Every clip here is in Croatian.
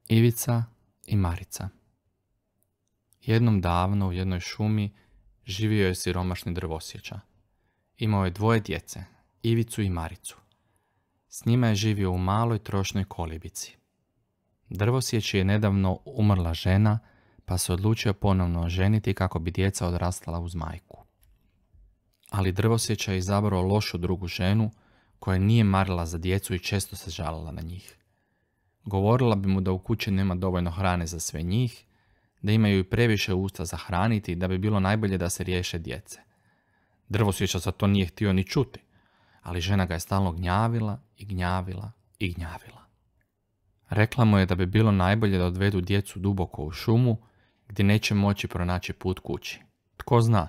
Ivica i Marica. Jednom davno u jednoj šumi živio je siromašni drvosječa. Imao je 2 djece, Ivicu i Maricu. S njima je živio u maloj trošnoj kolibici. Drvosjeći je nedavno umrla žena, pa se odlučio ponovno oženiti kako bi djeca odrastala uz majku. Ali drvosječa je izabrao lošu drugu ženu koja nije marila za djecu i često se žalila na njih. Govorila bi mu da u kući nema dovoljno hrane za sve njih, da imaju i previše usta za hraniti i da bi bilo najbolje da se riješe djece. Drvosjeća za to nije htio ni čuti, ali žena ga je stalno gnjavila i gnjavila i gnjavila. Rekla mu je da bi bilo najbolje da odvedu djecu duboko u šumu, gdje neće moći pronaći put kući. Tko zna,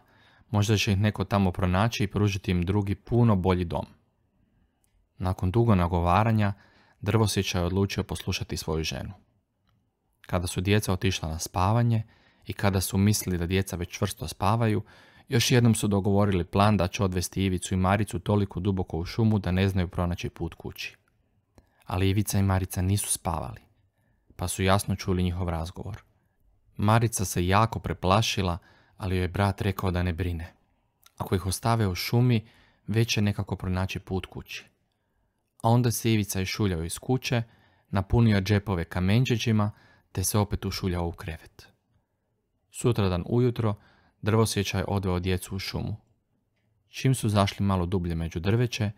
možda će ih neko tamo pronaći i pružiti im drugi puno bolji dom. Nakon dugo nagovaranja, drvosjeća je odlučio poslušati svoju ženu. Kada su djeca otišla na spavanje i kada su mislili da djeca već čvrsto spavaju, još jednom su dogovorili plan da će odvesti Ivicu i Maricu toliko duboko u šumu da ne znaju pronaći put kući. Ali Ivica i Marica nisu spavali, pa su jasno čuli njihov razgovor. Marica se jako preplašila, ali joj je brat rekao da ne brine. Ako ih ostave u šumi, već će nekako pronaći put kući. A onda se Ivica išuljao iz kuće, napunio džepove kamenčićima, te se opet ušuljao u krevet. Sutradan ujutro drvosjeća je odveo djecu u šumu. Čim su zašli malo dublje među drveće,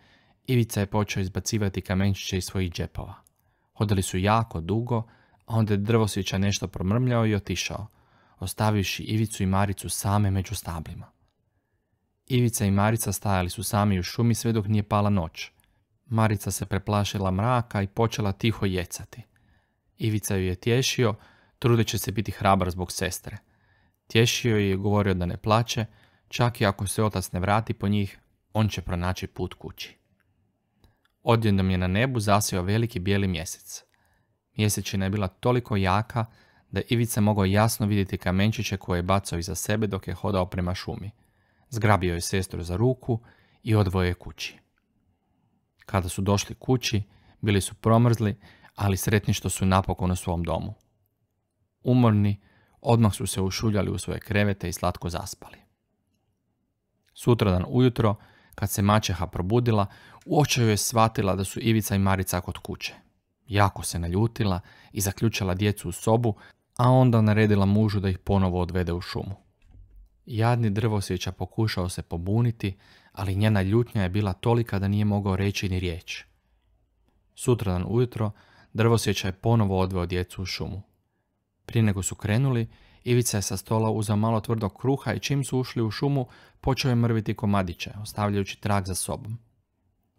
Ivica je počeo izbacivati kamenčiće iz svojih džepova. Hodali su jako dugo, a onda je drvosjeća nešto promrmljao i otišao, ostavivši Ivicu i Maricu same među stablima. Ivica i Marica stajali su sami u šumi sve dok nije pala noć. Marica se preplašila mraka i počela tiho jecati. Ivica ju je tješio, trudeći se biti hrabar zbog sestre. Tješio je i govorio da ne plače, čak i ako se otac ne vrati po njih, on će pronaći put kući. Odjednom je na nebu zasjao veliki bijeli mjesec. Mjesečina je bila toliko jaka da Ivica mogao jasno vidjeti kamenčiće koje je bacao iza sebe dok je hodao prema šumi. Zgrabio je sestru za ruku i odveo je kući. Kada su došli kući, bili su promrzli, ali sretni što su napokon u svom domu. Umorni, odmah su se ušuljali u svoje krevete i slatko zaspali. Sutradan ujutro, kad se maćeha probudila, u očaju je shvatila da su Ivica i Marica kod kuće. Jako se naljutila i zaključala djecu u sobu, a onda naredila mužu da ih ponovo odvede u šumu. Jadni drvosjeća pokušao se pobuniti, ali njena ljutnja je bila tolika da nije mogao reći ni riječ. Sutradan ujutro drvosjeća je ponovo odveo djecu u šumu. Prije nego su krenuli, Ivica je sa stola uzeo malo tvrdog kruha i čim su ušli u šumu, počeo je mrviti komadiće, ostavljajući trag za sobom.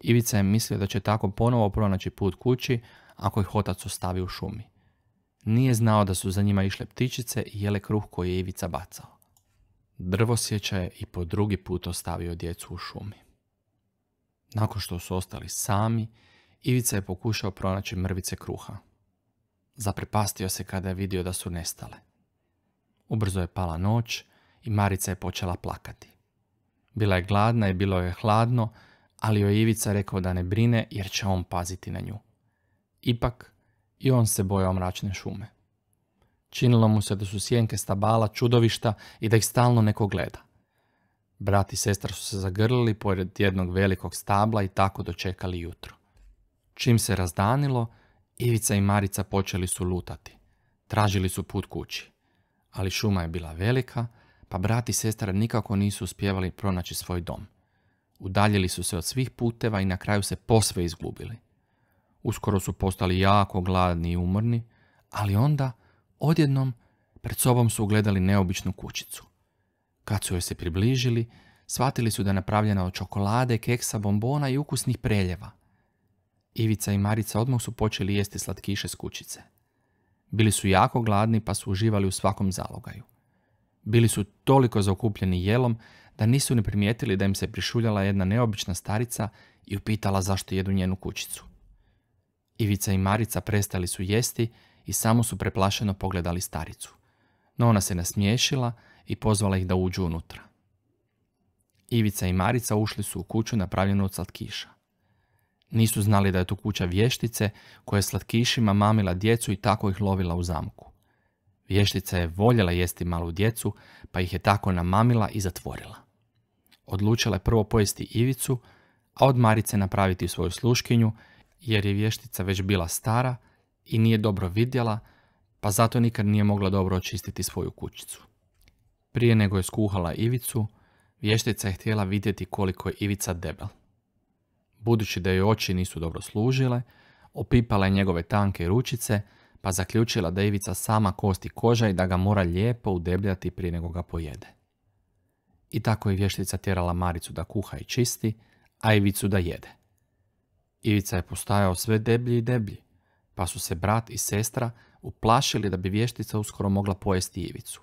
Ivica je mislio da će tako ponovo pronaći put kući ako ih otac ostavi u šumi. Nije znao da su za njima išle ptičice i jele kruh koji je Ivica bacao. Drvosjeća je i po drugi put ostavio djecu u šumi. Nakon što su ostali sami, Ivica je pokušao pronaći mrvice kruha. Zaprepastio se kada je vidio da su nestale. Ubrzo je pala noć i Marica je počela plakati. Bila je gladna i bilo je hladno, ali joj je Ivica rekao da ne brine jer će on paziti na nju. Ipak, i on se bojao mračne šume. Činilo mu se da su sjenke stabala čudovišta i da ih stalno neko gleda. Brat i sestra su se zagrlili pored jednog velikog stabla i tako dočekali jutro. Čim se razdanilo, Ivica i Marica počeli su lutati. Tražili su put kući. Ali šuma je bila velika, pa brat i sestra nikako nisu uspjevali pronaći svoj dom. Udaljili su se od svih puteva i na kraju se posve izgubili. Uskoro su postali jako gladni i umorni, ali onda, odjednom, pred sobom su ugledali neobičnu kućicu. Kad su joj se približili, shvatili su da je napravljena od čokolade, keksa, bombona i ukusnih preljeva. Ivica i Marica odmah su počeli jesti slatkiše s kućice. Bili su jako gladni pa su uživali u svakom zalogaju. Bili su toliko zaokupljeni jelom da nisu ni primijetili da im se prišuljala jedna neobična starica i upitala zašto jedu njenu kućicu. Ivica i Marica prestali su jesti i samo su preplašeno pogledali staricu. No ona se nasmiješila i pozvala ih da uđu unutra. Ivica i Marica ušli su u kuću napravljenu od slatkiša. Nisu znali da je to kuća vještice koja je slatkišima mamila djecu i tako ih lovila u zamku. Vještica je voljela jesti malu djecu, pa ih je tako namamila i zatvorila. Odlučila je prvo pojesti Ivicu, a od Marice napraviti svoju sluškinju, jer je vještica već bila stara i nije dobro vidjela, pa zato nikad nije mogla dobro očistiti svoju kućicu. Prije nego je skuhala Ivicu, vještica je htjela vidjeti koliko je Ivica debel. Budući da joj oči nisu dobro služile, opipala je njegove tanke ručice, pa zaključila da je Ivica sama kost i koža i da ga mora lijepo udebljati prije nego ga pojede. I tako je vještica tjerala Maricu da kuha i čisti, a Ivicu da jede. Ivica je postajao sve deblji i deblji, pa su se brat i sestra uplašili da bi vještica uskoro mogla pojesti Ivicu.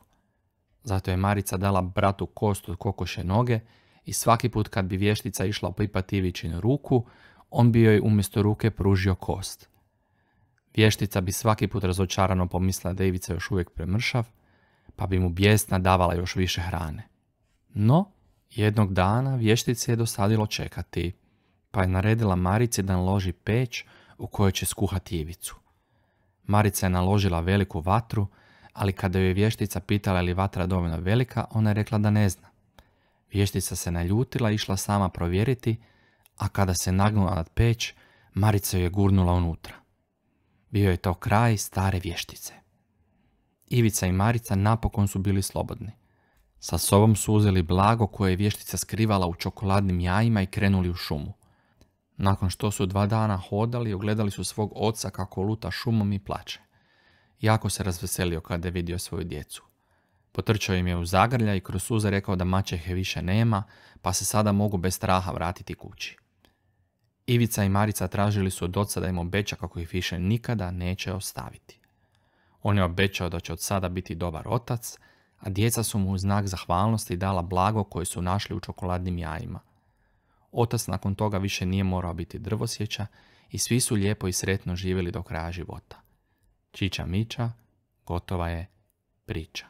Zato je Marica dala bratu kost od kokošje noge i svaki put kad bi vještica išla opipati Ivičinu ruku, on bi joj umjesto ruke pružio kost. Vještica bi svaki put razočarano pomislila da je Ivica još uvijek premršav, pa bi mu bijesna davala još više hrane. No, jednog dana vještici je dosadilo čekati, pa je naredila Marici da naloži peć u kojoj će skuhati Ivicu. Marica je naložila veliku vatru, ali kada joj je vještica pitala je li vatra dovoljno velika, ona je rekla da ne zna. Vještica se naljutila i išla sama provjeriti, a kada se nagnula nad peć, Marica joj je gurnula unutra. Bio je to kraj stare vještice. Ivica i Marica napokon su bili slobodni. Sa sobom su uzeli blago koje je vještica skrivala u čokoladnim jajima i krenuli u šumu. Nakon što su 2 dana hodali, ogledali su svog oca kako luta šumom i plače. Jako se razveselio kada je vidio svoju djecu. Potrčao im je u zagrlja i kroz suze rekao da maćehe više nema, pa se sada mogu bez straha vratiti kući. Ivica i Marica tražili su od oca da im obeća kako ih više nikada neće ostaviti. On je obećao da će od sada biti dobar otac, a djeca su mu u znak zahvalnosti dala blago koje su našli u čokoladnim jajima. Otac nakon toga više nije morao biti drvosjeća i svi su lijepo i sretno živjeli do kraja života. Čiča miča, gotova je priča.